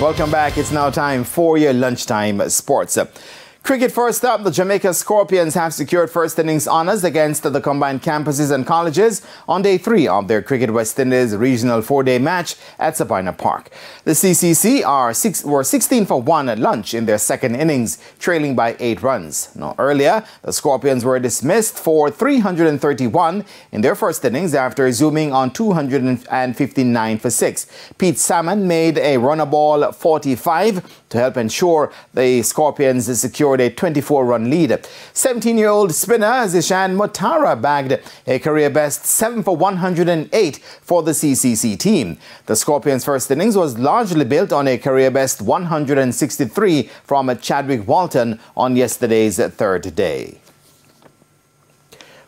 Welcome back. It's now time for your lunchtime sports. Cricket first up, the Jamaica Scorpions have secured first innings honours against the combined campuses and colleges on day 3 of their Cricket West Indies regional 4-day match at Sabina Park. The CCC were 16 for 1 at lunch in their second innings, trailing by 8 runs. Now, earlier, the Scorpions were dismissed for 331 in their first innings after zooming on 259 for 6. Pete Salmon made a runner ball 45 to help ensure the Scorpions secured a 24-run lead. 17-year-old spinner Zishan Mutara bagged a career-best 7 for 108 for the CCC team. The Scorpions' first innings was largely built on a career-best 163 from Chadwick Walton on yesterday's third day.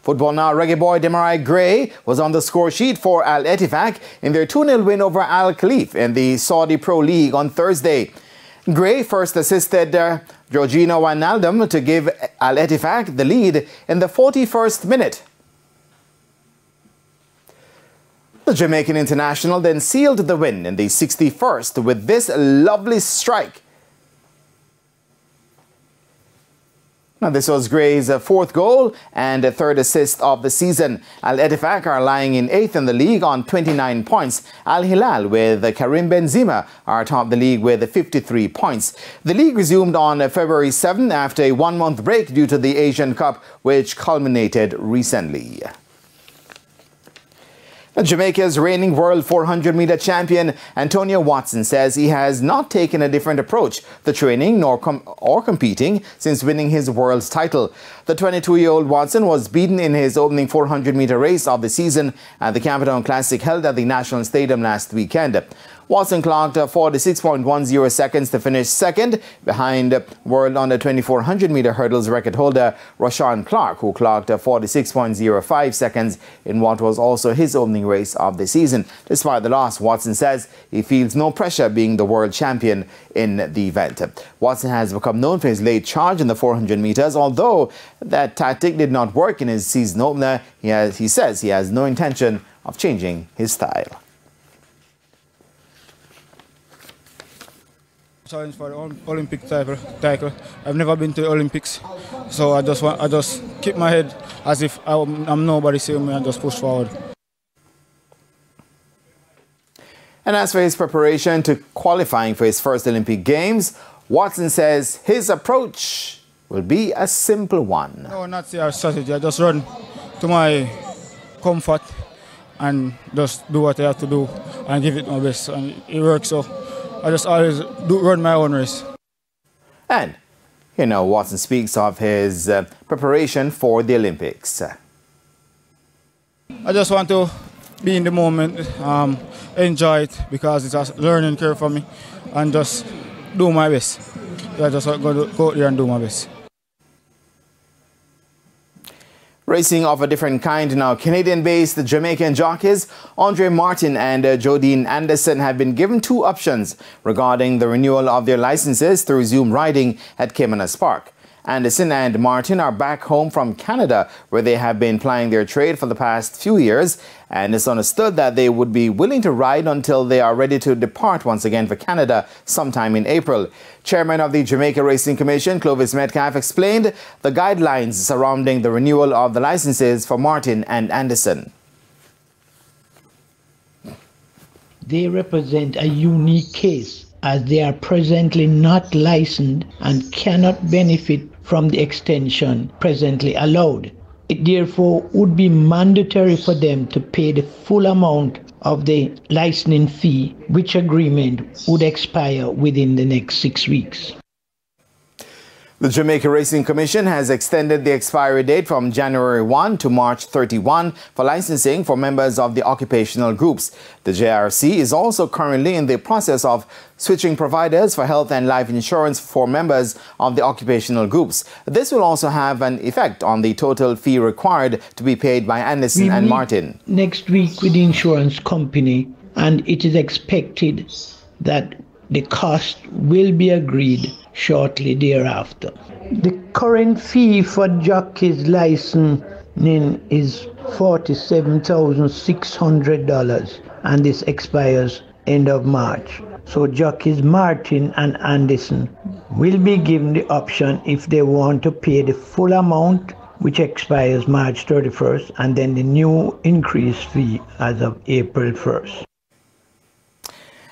Football now, reggae boy Demarai Gray was on the score sheet for Al Ettifaq in their 2-0 win over Al Khalif in the Saudi Pro League on Thursday. Gray first assisted Georgino Wijnaldum to give Al Ettifaq the lead in the 41st minute. The Jamaican international then sealed the win in the 61st with this lovely strike. Now, this was Gray's fourth goal and third assist of the season. Al Ettifaq are lying in 8th in the league on 29 points. Al Hilal with Karim Benzema are atop the league with 53 points. The league resumed on February 7 after a one-month break due to the Asian Cup, which culminated recently. Jamaica's reigning world 400-meter champion Antonio Watson says he has not taken a different approach to training or competing since winning his world's title. The 22-year-old Watson was beaten in his opening 400-meter race of the season at the Capital Classic held at the National Stadium last weekend. Watson clocked 46.10 seconds to finish second behind world under 2400-meter hurdles record holder Rashawn Clark, who clocked 46.05 seconds in what was also his opening race of the season. Despite the loss, Watson says he feels no pressure being the world champion in the event. Watson has become known for his late charge in the 400 meters, although that tactic did not work in his season opener. He says he has no intention of changing his style. Challenge for the Olympic title. I've never been to the Olympics, so I just keep my head as if I'm nobody seeing me and just push forward. And as for his preparation to qualifying for his first Olympic Games, Watson says his approach will be a simple one. No, not our strategy. I just run to my comfort and just do what I have to do and give it my best, and it works. So I just always run my own race. And, Watson speaks of his preparation for the Olympics. I just want to be in the moment, enjoy it, because it's a learning curve for me, and just do my best. I just go there and do my best. Racing of a different kind now. Canadian-based Jamaican jockeys Andre Martin and Jodine Anderson have been given 2 options regarding the renewal of their licenses to resume riding at Caymanas Park. Anderson and Martin are back home from Canada, where they have been plying their trade for the past few years, and it's understood that they would be willing to ride until they are ready to depart once again for Canada sometime in April. Chairman of the Jamaica Racing Commission, Clovis Metcalf, explained the guidelines surrounding the renewal of the licenses for Martin and Anderson. They represent a unique case, as they are presently not licensed and cannot benefit from the extension presently allowed. It therefore would be mandatory for them to pay the full amount of the licensing fee, which agreement would expire within the next 6 weeks. The Jamaica Racing Commission has extended the expiry date from January 1 to March 31 for licensing for members of the occupational groups. The JRC is also currently in the process of switching providers for health and life insurance for members of the occupational groups. This will also have an effect on the total fee required to be paid by Anderson and Martin. Next week with the insurance company, and it is expected that the cost will be agreed shortly thereafter. The current fee for jockeys licensing is $47,600, and this expires end of March. So jockeys Martin and Anderson will be given the option if they want to pay the full amount, which expires March 31st, and then the new increased fee as of April 1st.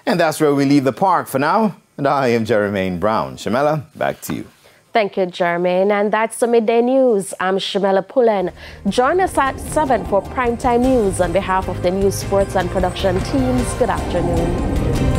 And that's where we leave the park for now. And I am Jermaine Brown. Shamela, back to you. Thank you, Jermaine. And that's the Midday News. I'm Shamela Pullen. Join us at 7 for Primetime News. On behalf of the News, Sports and Production teams, good afternoon.